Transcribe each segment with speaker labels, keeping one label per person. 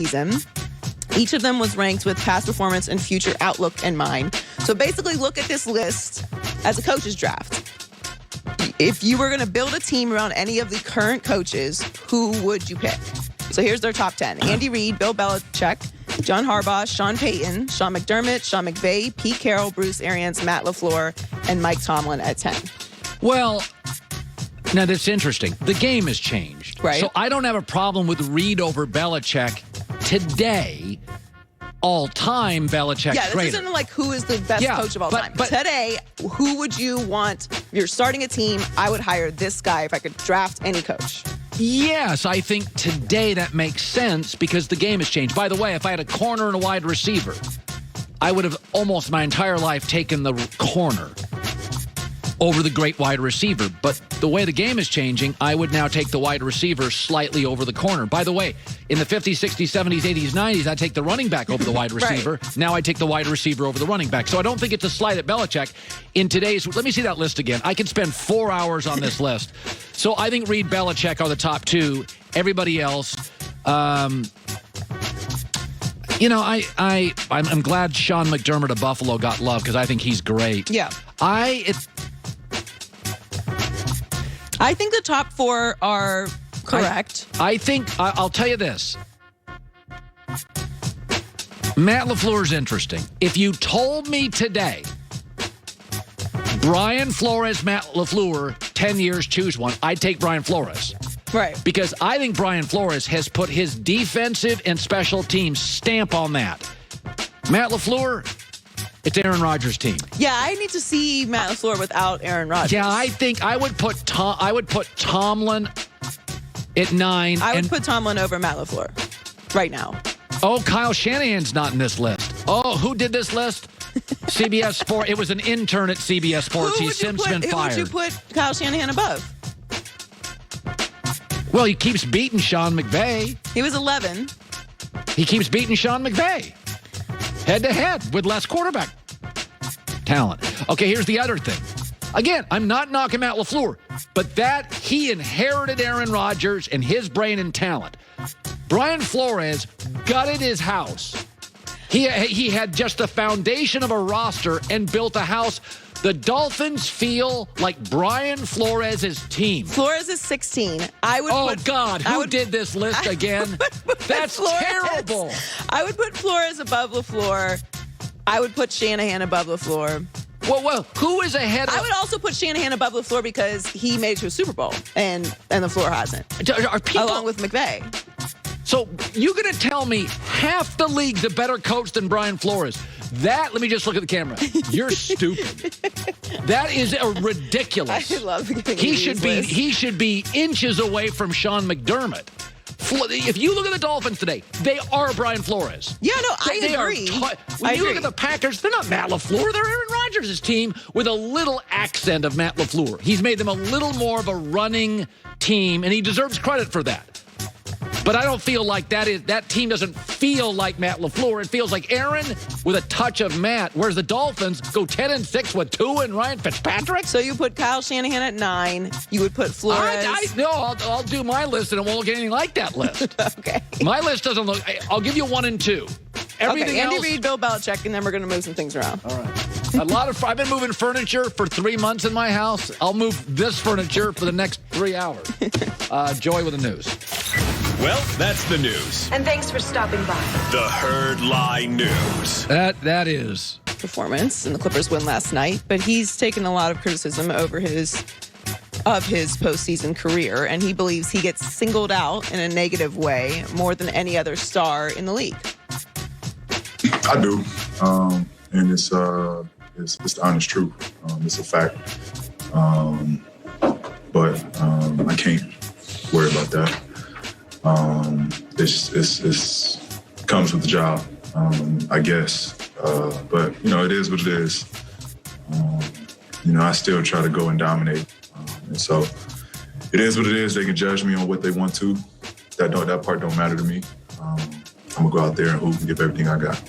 Speaker 1: season. Each of them was ranked with past performance and future outlook in mind. So basically look at this list as a coach's draft. If you were going to build a team around any of the current coaches, who would you pick? So here's their top 10. Andy Reid, Bill Belichick, John Harbaugh, Sean Payton, Sean McDermott, Sean McVay, Pete Carroll, Bruce Arians, Matt LaFleur, and Mike Tomlin at 10.
Speaker 2: Well, now that's interesting. The game has changed.
Speaker 1: Right.
Speaker 2: So I don't have a problem with Reid over Belichick today. All time, Belichick's
Speaker 1: Yeah, this
Speaker 2: greater.
Speaker 1: isn't like who is the best coach of all time. But today, who would you want? If you're starting a team, I would hire this guy if I could draft any coach.
Speaker 2: Yes, I think today that makes sense because the game has changed. By the way, if I had a corner and a wide receiver, I would have almost my entire life taken the corner over the great wide receiver. But the way the game is changing, I would now take the wide receiver slightly over the corner. By the way, in the 50s, 60s, 70s, 80s, 90s, I'd take the running back over the wide receiver.
Speaker 1: Right.
Speaker 2: Now I take the wide receiver over the running back. So I don't think it's a slight at Belichick. In today's, let me see that list again. I could spend 4 hours on this list. So I think Reid, Belichick are the top two. Everybody else, I'm glad Sean McDermott of Buffalo got love because I think he's great.
Speaker 1: Yeah. I think the top four are correct.
Speaker 2: I think, I'll tell you this. Matt LaFleur's interesting. If you told me today, Brian Flores, Matt LaFleur, 10 years, choose one, I'd take Brian Flores.
Speaker 1: Right.
Speaker 2: Because I think Brian Flores has put his defensive and special teams stamp on that. Matt LaFleur, it's Aaron Rodgers' team.
Speaker 1: Yeah, I need to see Matt LaFleur without Aaron Rodgers.
Speaker 2: Yeah, I think I would put Tomlin at 9.
Speaker 1: I would put Tomlin over Matt LaFleur right now.
Speaker 2: Oh, Kyle Shanahan's not in this list. Oh, who did this list? CBS Sports. It was an intern at CBS Sports. He's since been fired.
Speaker 1: Who would you put Kyle Shanahan above?
Speaker 2: Well, he keeps beating Sean McVay.
Speaker 1: He was 11.
Speaker 2: He keeps beating Sean McVay. Head-to-head with less quarterback talent. Okay, here's the other thing. Again, I'm not knocking Matt LaFleur, but that he inherited Aaron Rodgers and his brain and talent. Brian Flores gutted his house. He had just the foundation of a roster and built a house. The Dolphins feel like Brian Flores' team.
Speaker 1: Flores is 16.
Speaker 2: God, who did this list again? That's terrible.
Speaker 1: I would put Flores above LaFleur. I would put Shanahan above LaFleur.
Speaker 2: Well, who is ahead of...
Speaker 1: I would also put Shanahan above LaFleur because he made it to a Super Bowl, and LaFleur hasn't.
Speaker 2: Are people...
Speaker 1: Along with McVay.
Speaker 2: So you're going to tell me half the league's a better coach than Brian Flores. That, let me just look at the camera. You're stupid. That is ridiculous.
Speaker 1: I love giving
Speaker 2: he should be inches away from Sean McDermott. If you look at the Dolphins today, they are Brian Flores.
Speaker 1: Yeah, no, I agree.
Speaker 2: When you look at the Packers, they're not Matt LaFleur. They're Aaron Rodgers' team with a little accent of Matt LaFleur. He's made them a little more of a running team, and he deserves credit for that. But I don't feel like that team doesn't feel like Matt LaFleur. It feels like Aaron with a touch of Matt, whereas the Dolphins go 10-6 with Tua and Ryan Fitzpatrick.
Speaker 1: So you put Kyle Shanahan at 9. You would put Flores.
Speaker 2: I'll do my list, and it won't look anything like that list.
Speaker 1: Okay.
Speaker 2: My list doesn't look... I'll give you 1 and 2. Everything
Speaker 1: Andy
Speaker 2: else...
Speaker 1: Reid, Bill Belichick, and then we're going to move some things around.
Speaker 2: All right. I've been moving furniture for 3 months in my house. I'll move this furniture for the next 3 hours. Joy with the news.
Speaker 3: Well, that's the news.
Speaker 4: And thanks for stopping by.
Speaker 3: The Herd Lie News.
Speaker 2: That is
Speaker 1: performance, and the Clippers win last night, but he's taken a lot of criticism over his postseason career, and he believes he gets singled out in a negative way more than any other star in the league.
Speaker 5: I do, and it's the honest truth. It's a fact, but I can't worry about that. It's comes with the job, I guess. But it is what it is. I still try to go and dominate. And so it is what it is. They can judge me on what they want to. That part don't matter to me. I'm gonna go out there and hoop and give everything I got.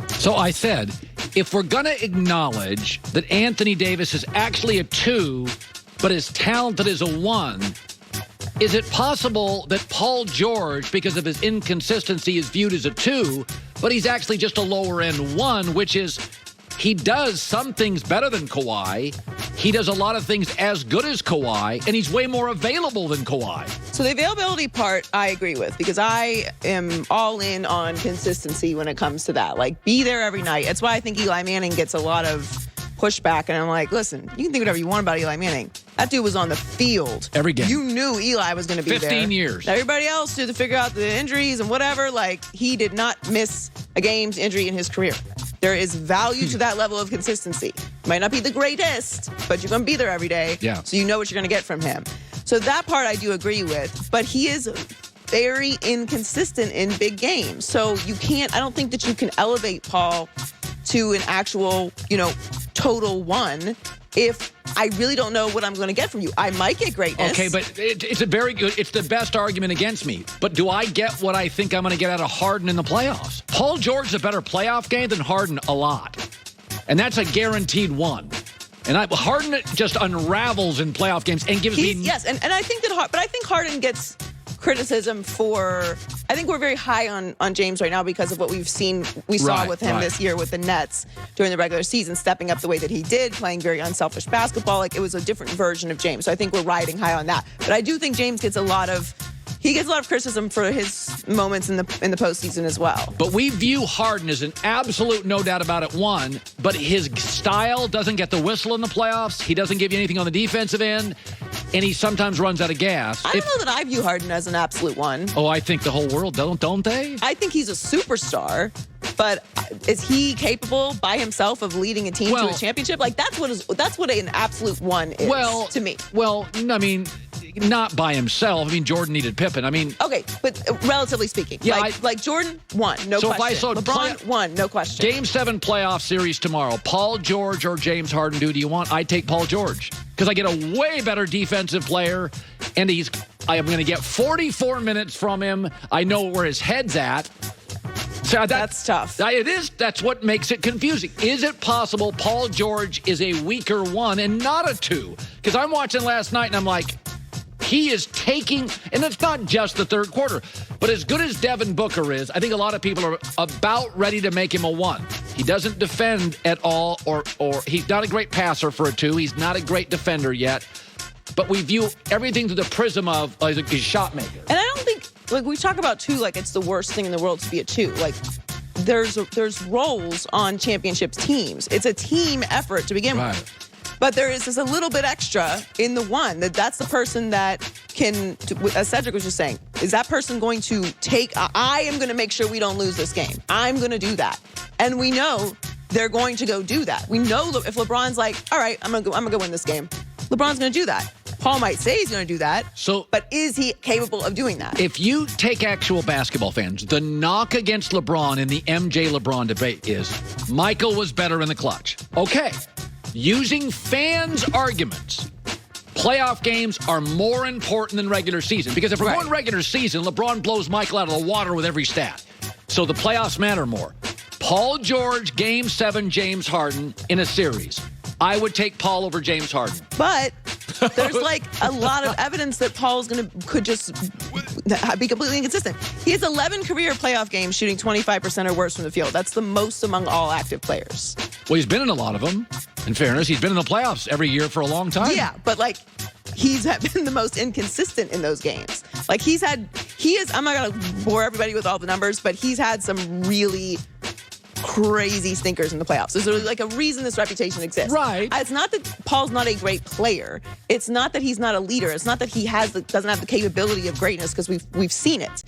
Speaker 2: So I said, if we're gonna acknowledge that Anthony Davis is actually a 2, but as talented as a 1, Is it possible that Paul George, because of his inconsistency, is viewed as a 2, but he's actually just a lower-end 1, which is he does some things better than Kawhi. He does a lot of things as good as Kawhi, and he's way more available than Kawhi.
Speaker 1: So the availability part, I agree with, because I am all in on consistency when it comes to that. Like, be there every night. That's why I think Eli Manning gets a lot of pushback, and I'm like, listen, you can think whatever you want about Eli Manning. That dude was on the field
Speaker 2: every game.
Speaker 1: You knew Eli was going to be
Speaker 2: 15 years.
Speaker 1: Everybody else had to figure out the injuries and whatever. Like, he did not miss a game's injury in his career. There is value to that level of consistency. Might not be the greatest, but you're going to be there every day.
Speaker 2: Yeah.
Speaker 1: So you know what you're going to get from him. So that part I do agree with, but he is very inconsistent in big games. So I don't think that you can elevate Paul to an actual, total 1 if I really don't know what I'm going to get from you. I might get greatness.
Speaker 2: Okay, but it's a very good, it's the best argument against me. But do I get what I think I'm going to get out of Harden in the playoffs? Paul George is a better playoff game than Harden a lot. And that's a guaranteed 1. And Harden just unravels in playoff games and gives me...
Speaker 1: Yes, and I think but I think Harden gets criticism for... I think we're very high on James right now because of what we saw with him this year with the Nets during the regular season, stepping up the way that he did, playing very unselfish basketball. Like, it was a different version of James. So I think we're riding high on that. But I do think James gets a lot of criticism for his moments in the postseason as well.
Speaker 2: But we view Harden as an absolute, no doubt about it, 1, but his style doesn't get the whistle in the playoffs. He doesn't give you anything on the defensive end, and he sometimes runs out of gas.
Speaker 1: I don't know that I view Harden as an absolute 1.
Speaker 2: Oh, I think the whole world don't they?
Speaker 1: I think he's a superstar, but is he capable by himself of leading a team to a championship? Like, that's what an absolute 1 is to me.
Speaker 2: Well, I mean, not by himself. I mean, Jordan needed Pippen. I mean...
Speaker 1: Okay, but relatively speaking.
Speaker 2: Yeah,
Speaker 1: like Jordan, 1, no question.
Speaker 2: If I saw
Speaker 1: LeBron, 1, no question.
Speaker 2: Game 7 playoff series tomorrow. Paul George or James Harden, who do you want? I take Paul George because I get a way better defensive player, and I am going to get 44 minutes from him. I know where his head's at. So
Speaker 1: that's tough.
Speaker 2: It is. That's what makes it confusing. Is it possible Paul George is a weaker 1 and not a 2? Because I'm watching last night, and I'm like... He is taking, and it's not just the third quarter, but as good as Devin Booker is, I think a lot of people are about ready to make him a 1. He doesn't defend at all, or he's not a great passer for a 2. He's not a great defender yet, but we view everything through the prism of he's a shot maker.
Speaker 1: And I don't think, like, we talk about 2 like it's the worst thing in the world to be a 2. Like, there's roles on championships teams. It's a team effort to begin with. But there is just a little bit extra in the 1. That's the person that can, as Cedric was just saying, is that person going to take, I am going to make sure we don't lose this game. I'm going to do that. And we know they're going to go do that. We know if LeBron's like, all right, I'm going to go win this game, LeBron's going to do that. Paul might say he's going to do that, but is he capable of doing that?
Speaker 2: If you take actual basketball fans, the knock against LeBron in the MJ-LeBron debate is Michael was better in the clutch. Okay. Using fans' arguments, playoff games are more important than regular season. Because if we're going regular season, LeBron blows Michael out of the water with every stat. So the playoffs matter more. Paul George, Game 7, James Harden in a series. I would take Paul over James Harden.
Speaker 1: But there's like a lot of evidence that Paul's could just be completely inconsistent. He has 11 career playoff games shooting 25% or worse from the field. That's the most among all active players.
Speaker 2: Well, he's been in a lot of them. In fairness, he's been in the playoffs every year for a long time.
Speaker 1: Yeah, but like he's been the most inconsistent in those games. Like I'm not going to bore everybody with all the numbers, but he's had some really crazy stinkers in the playoffs. There's like a reason this reputation exists.
Speaker 2: Right.
Speaker 1: It's not that Paul's not a great player. It's not that he's not a leader. It's not that he doesn't have the capability of greatness, because we've seen it.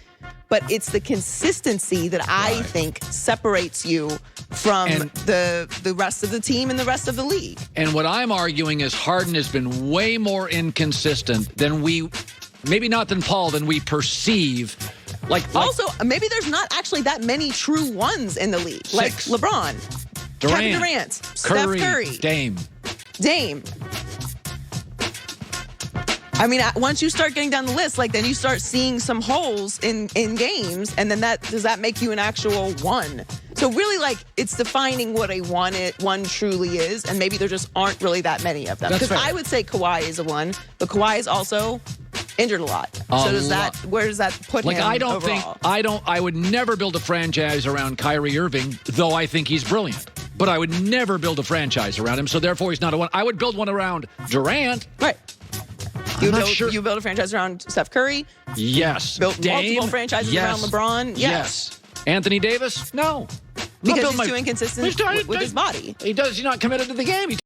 Speaker 1: But it's the consistency that I think separates you from the rest of the team and the rest of the league.
Speaker 2: And what I'm arguing is Harden has been way more inconsistent than maybe not than Paul, than we perceive. Also, maybe there's not actually that many true 1s in the league. 6.
Speaker 1: Like LeBron, Kevin Durant,
Speaker 2: Curry,
Speaker 1: Steph Curry,
Speaker 2: Dame.
Speaker 1: I mean, once you start getting down the list, then you start seeing some holes in games, and then does that make you an actual 1? So really, it's defining what a 1 truly is, and maybe there just aren't really that many of them. Because I would say Kawhi is a 1, but Kawhi is also injured a lot. Where does that put him overall?
Speaker 2: I would never build a franchise around Kyrie Irving, though I think he's brilliant. But I would never build a franchise around him, so therefore he's not a one. I would build one around Durant.
Speaker 1: Right. You build a franchise around Steph Curry?
Speaker 2: Yes.
Speaker 1: Built multiple franchises around LeBron?
Speaker 2: Yes. Anthony Davis? No.
Speaker 1: Because he's too inconsistent with his body.
Speaker 2: He's not committed to the game.